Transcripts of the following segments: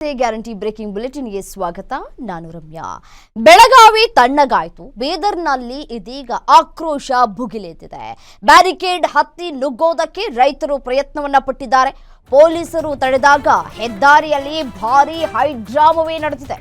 Guarantee breaking ಬುಲೆಟಿನ್ಗೆ ಸ್ವಾಗತ. ನಾನು ರಮ್ಯಾ. ಬೆಳಗಾವಿ ತಣ್ಣಗಾಯಿತು, ಬೀದರ್ನಲ್ಲಿ ಇದೀಗ ಆಕ್ರೋಶ ಭುಗಿಲೆದ್ದಿದೆ. ಬ್ಯಾರಿಕೇಡ್ ಹತ್ತಿ ನುಗ್ಗೋದಕ್ಕೆ ರೈತರು ಪ್ರಯತ್ನವನ್ನ ಪಟ್ಟಿದ್ದಾರೆ. ಪೊಲೀಸರು ತಡೆದಾಗ ಹೆದ್ದಾರಿಯಲ್ಲಿ ಭಾರೀ ಹೈಡ್ರಾಮವೇ ನಡೆದಿದೆ.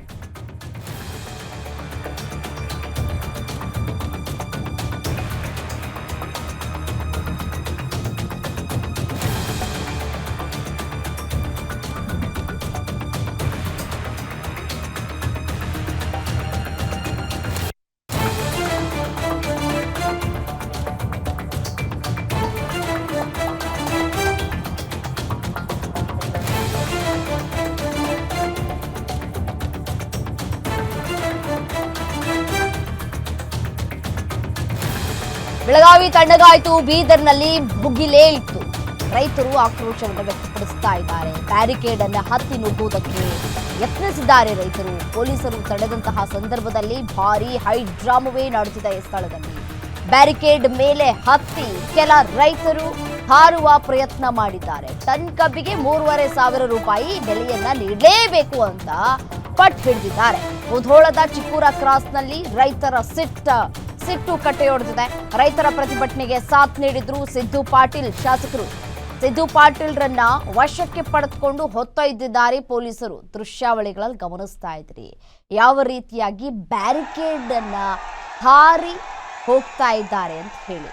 ಬೆಳಗಾವಿ ತಣ್ಣಗಾಯಿತು, ಬೀದರ್ನಲ್ಲಿ ಭುಗಿಲೇ ಇತ್ತು. ರೈತರು ಆಕ್ರೋಶವನ್ನು ವ್ಯಕ್ತಪಡಿಸ್ತಾ ಇದ್ದಾರೆ. ಬ್ಯಾರಿಕೇಡ್ ಅನ್ನು ಹತ್ತಿ ನುಗ್ಗುವುದಕ್ಕೆ ಯತ್ನಿಸಿದ್ದಾರೆ ರೈತರು. ಪೊಲೀಸರು ತಡೆದಂತಹ ಸಂದರ್ಭದಲ್ಲಿ ಭಾರೀ ಹೈಡ್ರಾಮವೇ ನಡೆದಿದೆ. ಸ್ಥಳದಲ್ಲಿ ಬ್ಯಾರಿಕೇಡ್ ಮೇಲೆ ಹತ್ತಿ ಕೆಲ ರೈತರು ಹಾರುವ ಪ್ರಯತ್ನ ಮಾಡಿದ್ದಾರೆ. ಟನ್ ಕಬ್ಬಿಗೆ 3,500 ರೂಪಾಯಿ ಬೆಲೆಯನ್ನ ನೀಡಲೇಬೇಕು ಅಂತ ಪಟ್ಟು ಹಿಡಿದಿದ್ದಾರೆ. ಮುಧೋಳದ ಚಿಕ್ಕೂರ ಕ್ರಾಸ್ನಲ್ಲಿ ರೈತರ ಸಿಟ್ಟು ಕಟ್ಟೆಯೊಡೆದಿದೆ. ರೈತರ ಪ್ರತಿಭಟನೆಗೆ ಸಾಥ್ ನೀಡಿದ್ರು ಸಿದ್ದು ಪಾಟೀಲ್ ಶಾಸಕರು. ಸಿದ್ದು ಪಾಟೀಲ್ರನ್ನ ವಶಕ್ಕೆ ಪಡೆದುಕೊಂಡು ಹೊತ್ತೊಯ್ದಿದ್ದಾರೆ ಪೊಲೀಸರು. ದೃಶ್ಯಾವಳಿಗಳಲ್ಲಿ ಗಮನಿಸ್ತಾ ಇದ್ರಿ ಯಾವ ರೀತಿಯಾಗಿ ಬ್ಯಾರಿಕೇಡ್ ಅನ್ನ ಹಾರಿ ಹೋಗ್ತಾ ಇದ್ದಾರೆ ಅಂತ ಹೇಳಿ.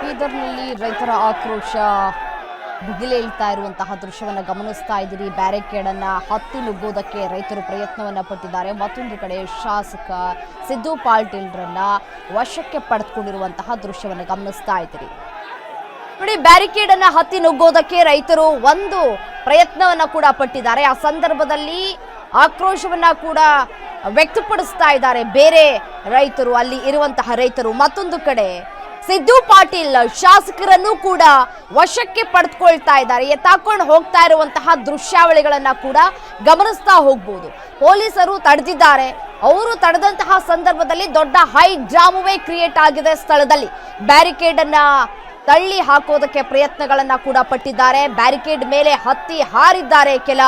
ಬೀದರ್ನಲ್ಲಿ ರೈತರ ಆಕ್ರೋಶ ಭುಗಿಲೇಳ್ತಾ ಇರುವಂತಹ ದೃಶ್ಯವನ್ನು ಗಮನಿಸ್ತಾ ಇದ್ದೀರಿ. ಬ್ಯಾರಿಕೇಡ್ ಅನ್ನ ಹತ್ತಿ ನುಗ್ಗೋದಕ್ಕೆ ರೈತರು ಪ್ರಯತ್ನವನ್ನ ಪಟ್ಟಿದ್ದಾರೆ. ಮತ್ತೊಂದು ಕಡೆ ಶಾಸಕ ಸಿದ್ದು ಪಾಟೀಲ್ರನ್ನ ವಶಕ್ಕೆ ಪಡೆದುಕೊಂಡಿರುವಂತಹ ದೃಶ್ಯವನ್ನು ಗಮನಿಸ್ತಾ ಇದ್ದೀರಿ. ನೋಡಿ, ಬ್ಯಾರಿಕೇಡ್ ಅನ್ನ ಹತ್ತಿ ನುಗ್ಗೋದಕ್ಕೆ ರೈತರು ಒಂದು ಪ್ರಯತ್ನವನ್ನ ಕೂಡ ಪಟ್ಟಿದ್ದಾರೆ. ಆ ಸಂದರ್ಭದಲ್ಲಿ ಆಕ್ರೋಶವನ್ನ ಕೂಡ ವ್ಯಕ್ತಪಡಿಸ್ತಾ ಇದ್ದಾರೆ ಬೇರೆ ರೈತರು, ಅಲ್ಲಿ ಇರುವಂತಹ ರೈತರು. ಮತ್ತೊಂದು ಕಡೆ ಸಿದ್ದು ಪಾಟೀಲ್ ಶಾಸಕರನ್ನು ಕೂಡ ವಶಕ್ಕೆ ಪಡೆದುಕೊಳ್ತಾ ಇದ್ದಾರೆ. ಎತ್ತಾಕೊಂಡು ಹೋಗ್ತಾ ಇರುವಂತಹ ದೃಶ್ಯಾವಳಿಗಳನ್ನ ಕೂಡ ಗಮನಿಸ್ತಾ ಹೋಗಬಹುದು. ಪೊಲೀಸರು ತಡೆದಿದ್ದಾರೆ. ಅವರು ತಡೆದಂತಹ ಸಂದರ್ಭದಲ್ಲಿ ದೊಡ್ಡ ಹೈ ಡ್ರಾಮವೇ ಕ್ರಿಯೇಟ್ ಆಗಿದೆ. ಸ್ಥಳದಲ್ಲಿ ಬ್ಯಾರಿಕೇಡ್ ಅನ್ನ ತಳ್ಳಿ ಹಾಕೋದಕ್ಕೆ ಪ್ರಯತ್ನಗಳನ್ನ ಕೂಡ ಪಟ್ಟಿದ್ದಾರೆ. ಬ್ಯಾರಿಕೇಡ್ ಮೇಲೆ ಹತ್ತಿ ಹಾರಿದ್ದಾರೆ ಕೆಲ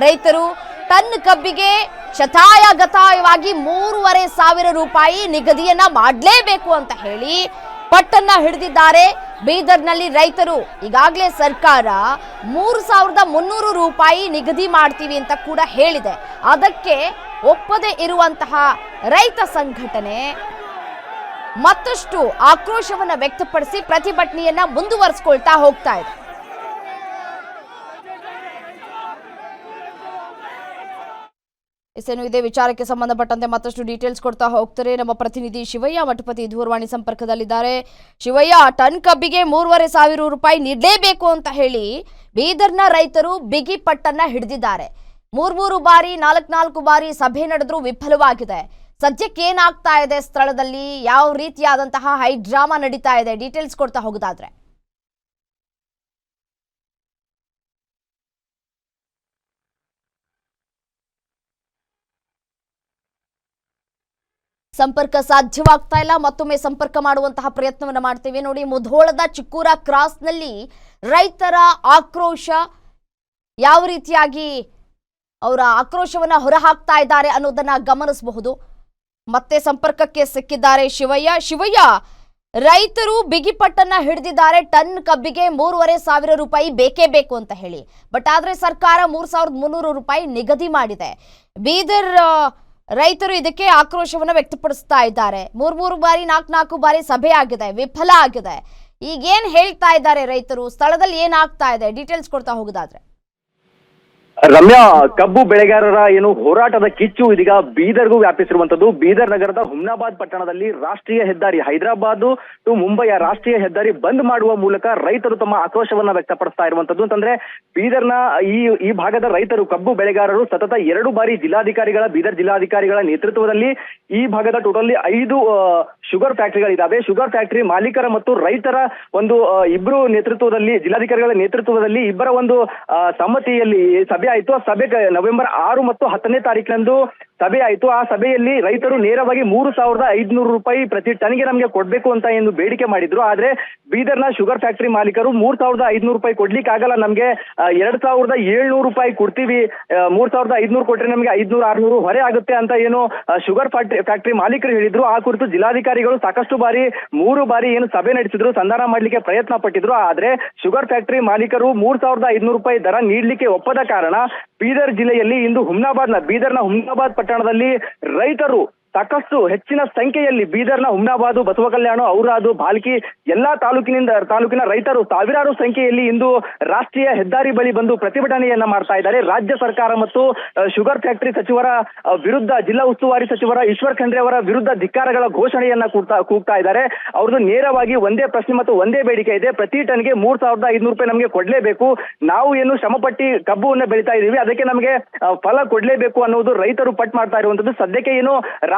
ರೈತರು. ಟನ್ ಕಬ್ಬಿಗೆ ಶತಾಯಗತಾಯವಾಗಿ 3,500 ರೂಪಾಯಿ ನಿಗದಿಯನ್ನ ಮಾಡಲೇಬೇಕು ಅಂತ ಹೇಳಿ ಪಟ್ಟನ್ನ ಹಿಡಿದಿದ್ದಾರೆ. ಬೀದರ್ನಲ್ಲಿ ರೈತರು ಈಗಾಗಲೇ ಸರ್ಕಾರ 3,300 ರೂಪಾಯಿ ನಿಗದಿ ಮಾಡ್ತೀವಿ ಅಂತ ಕೂಡ ಹೇಳಿದೆ. ಅದಕ್ಕೆ ಒಪ್ಪದೇ ಇರುವಂತಹ ರೈತ ಸಂಘಟನೆ ಮತ್ತಷ್ಟು ಆಕ್ರೋಶವನ್ನ ವ್ಯಕ್ತಪಡಿಸಿ ಪ್ರತಿಭಟನೆಯನ್ನ ಮುಂದುವರಿಸಿಕೊಳ್ತಾ ಹೋಗ್ತಾ ಇದೆ. ಇದೇ ವಿಚಾರಕ್ಕೆ ಸಂಬಂಧಪಟ್ಟಂತೆ ಮತ್ತಷ್ಟು ಡೀಟೇಲ್ಸ್ ಕೊಡ್ತಾ ಹೋಗ್ತಾರೆ ನಮ್ಮ ಪ್ರತಿನಿಧಿ ಶಿವಯ್ಯ ಮಠಪತಿ ದೂರವಾಣಿ ಸಂಪರ್ಕದಲ್ಲಿದ್ದಾರೆ. ಶಿವಯ್ಯ, ಟನ್ ಕಬ್ಬಿಗೆ 3,500 ರೂಪಾಯಿ ನೀಡಲೇಬೇಕು ಅಂತ ಹೇಳಿ ಬೀದರ್ನ ರೈತರು ಬಿಗಿ ಪಟ್ಟನ್ನ ಹಿಡಿದಿದ್ದಾರೆ. 3 ಬಾರಿ 4 ಬಾರಿ ಸಭೆ ನಡೆದ್ರೂ ವಿಫಲವಾಗಿದೆ. ಸದ್ಯಕ್ಕೆ ಏನಾಗ್ತಾ ಇದೆ ಸ್ಥಳದಲ್ಲಿ, ಯಾವ ರೀತಿಯಾದಂತಹ ಹೈ ಡ್ರಾಮಾ ನಡೀತಾ ಇದೆ, ಡೀಟೇಲ್ಸ್ ಕೊಡ್ತಾ ಹೋಗೋದಾದ್ರೆ? ಸಂಪರ್ಕ ಸಾಧ್ಯವಾಗ್ತಾ ಇಲ್ಲ. ಮತ್ತೊಮ್ಮೆ ಸಂಪರ್ಕ ಮಾಡುವಂತಹ ಪ್ರಯತ್ನವನ್ನ ಮಾಡ್ತೀವಿ. ನೋಡಿ, ಮುಧೋಳದ ಚಿಕ್ಕೂರ ಕ್ರಾಸ್ನಲ್ಲಿ ರೈತರ ಆಕ್ರೋಶ ಯಾವ ರೀತಿಯಾಗಿ ಅವರ ಆಕ್ರೋಶವನ್ನ ಹೊರಹಾಕ್ತಾ ಇದ್ದಾರೆ ಅನ್ನೋದನ್ನ ಗಮನಿಸಬಹುದು. ಮತ್ತೆ ಸಂಪರ್ಕಕ್ಕೆ ಸಿಕ್ಕಿದ್ದಾರೆ ಶಿವಯ್ಯ, ರೈತರು ಬಿಗಿಪಟ್ಟನ್ನ ಹಿಡಿದಿದ್ದಾರೆ. ಟನ್ ಕಬ್ಬಿಗೆ 3,500 ರೂಪಾಯಿ ಬೇಕೇ ಬೇಕು ಅಂತ ಹೇಳಿ. ಬಟ್ ಆದ್ರೆ ಸರ್ಕಾರ 3,300 ರೂಪಾಯಿ ನಿಗದಿ ಮಾಡಿದೆ. ಬೀದರ್ ರೈತರು ಇದಕ್ಕೆ ಆಕ್ರೋಶವನ್ನ ವ್ಯಕ್ತಪಡಿಸ್ತಾ ಇದ್ದಾರೆ. 3 ಬಾರಿ 4 ಬಾರಿ ಸಭೆ ಆಗಿದೆ, ವಿಫಲ ಆಗಿದೆ. ಈಗೇನ್ ಹೇಳ್ತಾ ಇದ್ದಾರೆ ರೈತರು, ಸ್ಥಳದಲ್ಲಿ ಏನಾಗ್ತಾ ಇದೆ, ಡೀಟೇಲ್ಸ್ ಕೊಡ್ತಾ ಹೋಗೋದಾದ್ರೆ? ರಮ್ಯಾ, ಕಬ್ಬು ಬೆಳೆಗಾರರ ಹೋರಾಟದ ಕಿಚ್ಚು ಇದೀಗ ಬೀದರ್ಗೂ ವ್ಯಾಪಿಸಿರುವಂತದ್ದು. ಬೀದರ್ ನಗರದ ಹುಮ್ನಾಬಾದ್ ಪಟ್ಟಣದಲ್ಲಿ ರಾಷ್ಟ್ರೀಯ ಹೆದ್ದಾರಿ, ಹೈದರಾಬಾದ್ ಟು ಮುಂಬೈಯ ರಾಷ್ಟ್ರೀಯ ಹೆದ್ದಾರಿ ಬಂದ್ ಮಾಡುವ ಮೂಲಕ ರೈತರು ತಮ್ಮ ಆಕ್ರೋಶವನ್ನ ವ್ಯಕ್ತಪಡಿಸ್ತಾ ಇರುವಂತದ್ದು. ಅಂತಂದ್ರೆ ಬೀದರ್ನ ಈ ಭಾಗದ ರೈತರು, ಕಬ್ಬು ಬೆಳೆಗಾರರು ಸತತ 2 ಬಾರಿ ಬೀದರ್ ಜಿಲ್ಲಾಧಿಕಾರಿಗಳ ನೇತೃತ್ವದಲ್ಲಿ ಈ ಭಾಗದ ಟೋಟಲಿ 5 ಶುಗರ್ ಫ್ಯಾಕ್ಟರಿಗಳಿದ್ದಾವೆ. ಶುಗರ್ ಫ್ಯಾಕ್ಟರಿ ಮಾಲೀಕರ ಮತ್ತು ರೈತರ ಇಬ್ಬರು ನೇತೃತ್ವದಲ್ಲಿ, ಜಿಲ್ಲಾಧಿಕಾರಿಗಳ ನೇತೃತ್ವದಲ್ಲಿ ಇಬ್ಬರ ಸಮ್ಮತಿಯಲ್ಲಿ ಸಭೆ ಆಯಿತು. ಆ ಸಭೆ ನವೆಂಬರ್ 6 ಮತ್ತು 10ನೇ ತಾರೀಕಿನಂದು ಸಭೆ ಆಯಿತು. ಆ ಸಭೆಯಲ್ಲಿ ರೈತರು ನೇರವಾಗಿ 3,500 ರೂಪಾಯಿ ಪ್ರತಿ ಟನ್ಗೆ ನಮಗೆ ಕೊಡ್ಬೇಕು ಅಂತ ಎಂದು ಬೇಡಿಕೆ ಮಾಡಿದ್ರು. ಆದ್ರೆ ಬೀದರ್ನ ಶುಗರ್ ಫ್ಯಾಕ್ಟರಿ ಮಾಲೀಕರು 3,500 ರೂಪಾಯಿ ಕೊಡ್ಲಿಕ್ಕೆ ಆಗಲ್ಲ, ನಮ್ಗೆ 2,700 ರೂಪಾಯಿ ಕೊಡ್ತೀವಿ, 3,500 ಕೊಟ್ರೆ ನಮಗೆ 500-600 ಹೊರೆ ಆಗುತ್ತೆ ಅಂತ ಶುಗರ್ ಫ್ಯಾಕ್ಟರಿ ಮಾಲೀಕರು ಹೇಳಿದ್ರು. ಆ ಕುರಿತು ಜಿಲ್ಲಾಧಿಕಾರಿಗಳು ಸಾಕಷ್ಟು ಬಾರಿ 3 ಬಾರಿ ಸಭೆ ನಡೆಸಿದ್ರು, ಸಂಧಾನ ಮಾಡ್ಲಿಕ್ಕೆ ಪ್ರಯತ್ನ ಪಟ್ಟಿದ್ರು. ಆದ್ರೆ ಶುಗರ್ ಫ್ಯಾಕ್ಟರಿ ಮಾಲೀಕರು 3,500 ರೂಪಾಯಿ ದರ ನೀಡಲಿಕ್ಕೆ ಒಪ್ಪದ ಕಾರಣ ಬೀದರ್ ಜಿಲ್ಲೆಯಲ್ಲಿ ಇಂದು ಬೀದರ್ನ ಹುಮ್ನಾಬಾದ್ ಪಟ್ಟಣದಲ್ಲಿ ರೈತರು ಸಾಕಷ್ಟು ಹೆಚ್ಚಿನ ಸಂಖ್ಯೆಯಲ್ಲಿ ಬೀದರ್ನ ಹುಮ್ನಾಬಾದ್, ಬಸವಕಲ್ಯಾಣ, ಔರಾದು, ಭಾಲ್ಕಿ ಎಲ್ಲಾ ತಾಲೂಕಿನ ರೈತರು ಸಾವಿರಾರು ಸಂಖ್ಯೆಯಲ್ಲಿ ಇಂದು ರಾಷ್ಟ್ರೀಯ ಹೆದ್ದಾರಿ ಬಳಿ ಬಂದು ಪ್ರತಿಭಟನೆಯನ್ನ ಮಾಡ್ತಾ ಇದ್ದಾರೆ. ರಾಜ್ಯ ಸರ್ಕಾರ ಮತ್ತು ಶುಗರ್ ಫ್ಯಾಕ್ಟರಿ ಸಚಿವರ ವಿರುದ್ಧ, ಜಿಲ್ಲಾ ಉಸ್ತುವಾರಿ ಸಚಿವರ ಈಶ್ವರ್ ಖಂಡ್ರೆ ಅವರ ವಿರುದ್ಧ ಧಿಕ್ಕಾರಗಳ ಘೋಷಣೆಯನ್ನ ಕೂಗ್ತಾ ಇದ್ದಾರೆ. ಅವ್ರದ್ದು ನೇರವಾಗಿ ಒಂದೇ ಪ್ರಶ್ನೆ ಮತ್ತು ಒಂದೇ ಬೇಡಿಕೆ ಇದೆ, ಪ್ರತಿ ಟನ್ಗೆ 3,500 ರೂಪಾಯಿ ನಮಗೆ ಕೊಡ್ಲೇಬೇಕು. ನಾವು ಶ್ರಮಪಟ್ಟಿ ಕಬ್ಬುವನ್ನ ಬೆಳೀತಾ ಇದೀವಿ, ಅದಕ್ಕೆ ನಮಗೆ ಫಲ ಕೊಡ್ಲೇಬೇಕು ಅನ್ನೋದು ರೈತರು ಪಟ್ಟು ಮಾಡ್ತಾ ಇರುವಂತದ್ದು. ಸದ್ಯಕ್ಕೆ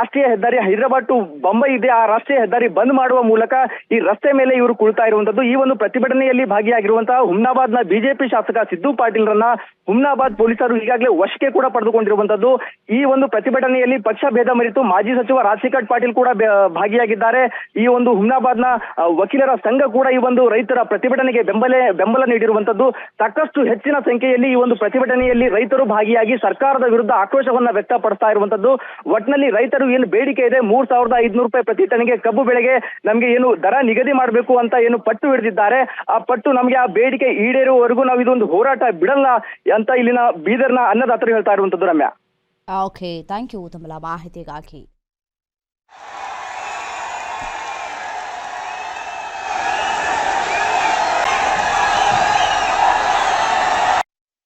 ರಾಷ್ಟ್ರೀಯ ಹೆದ್ದಾರಿ ಹೈದರಾಬಾದ್ ಟು ಮುಂಬೈ ಇದೆ, ಆ ರಾಷ್ಟ್ರೀಯ ಹೆದ್ದಾರಿ ಬಂದ್ ಮಾಡುವ ಮೂಲಕ ಈ ರಸ್ತೆ ಮೇಲೆ ಇವರು ಕುಳಿತಾ ಇರುವಂತದ್ದು. ಈ ಪ್ರತಿಭಟನೆಯಲ್ಲಿ ಭಾಗಿಯಾಗಿರುವಂತಹ ಹುಮ್ನಾಬಾದ್ನ ಬಿಜೆಪಿ ಶಾಸಕ ಸಿದ್ದು ಪಾಟೀಲ್ರನ್ನ ಹುಮ್ನಾಬಾದ್ ಪೊಲೀಸರು ಈಗಾಗಲೇ ವಶಕ್ಕೆ ಕೂಡ ಪಡೆದುಕೊಂಡಿರುವಂತದ್ದು. ಈ ಪ್ರತಿಭಟನೆಯಲ್ಲಿ ಪಕ್ಷ ಭೇದ ಮರೆತು ಮಾಜಿ ಸಚಿವ ರಾಜಶೇಖರ್ ಪಾಟೀಲ್ ಕೂಡ ಭಾಗಿಯಾಗಿದ್ದಾರೆ. ಈ ಹುಮ್ನಾಬಾದ್ನ ವಕೀಲರ ಸಂಘ ಕೂಡ ಈ ರೈತರ ಪ್ರತಿಭಟನೆಗೆ ಬೆಂಬಲ ನೀಡಿರುವಂತದ್ದು. ಸಾಕಷ್ಟು ಹೆಚ್ಚಿನ ಸಂಖ್ಯೆಯಲ್ಲಿ ಈ ಪ್ರತಿಭಟನೆಯಲ್ಲಿ ರೈತರು ಭಾಗಿಯಾಗಿ ಸರ್ಕಾರದ ವಿರುದ್ಧ ಆಕ್ರೋಶವನ್ನ ವ್ಯಕ್ತಪಡಿಸ್ತಾ ಇರುವಂತದ್ದು. ಒಟ್ಟಿನಲ್ಲಿ ರೈತರು ಬೇಡಿಕೆ ಇದೆ, 3,500 ರೂಪಾಯಿ ಪ್ರತಿ ಟನ್ಗೆ ಕಬ್ಬು ಬೆಳೆಗೆ ನಮ್ಗೆ ದರ ನಿಗದಿ ಮಾಡಬೇಕು ಅಂತ ಪಟ್ಟು ಹಿಡಿದಿದ್ದಾರೆ. ಆ ಪಟ್ಟು ನಮ್ಗೆ ಆ ಬೇಡಿಕೆ ಈಡೇರುವವರೆಗೂ ನಾವು ಇದೊಂದು ಹೋರಾಟ ಬಿಡಲ್ಲ ಅಂತ ಇಲ್ಲಿನ ಬೀದರ್ನ ಅನ್ನದಾತರು ಹೇಳ್ತಾ ಇರುವಂತದ್ದು. ರಮ್ಯಾ, ಓಕೆ, ಥ್ಯಾಂಕ್ ಯು ತಮ್ಮ ಮಾಹಿತಿಗಾಗಿ.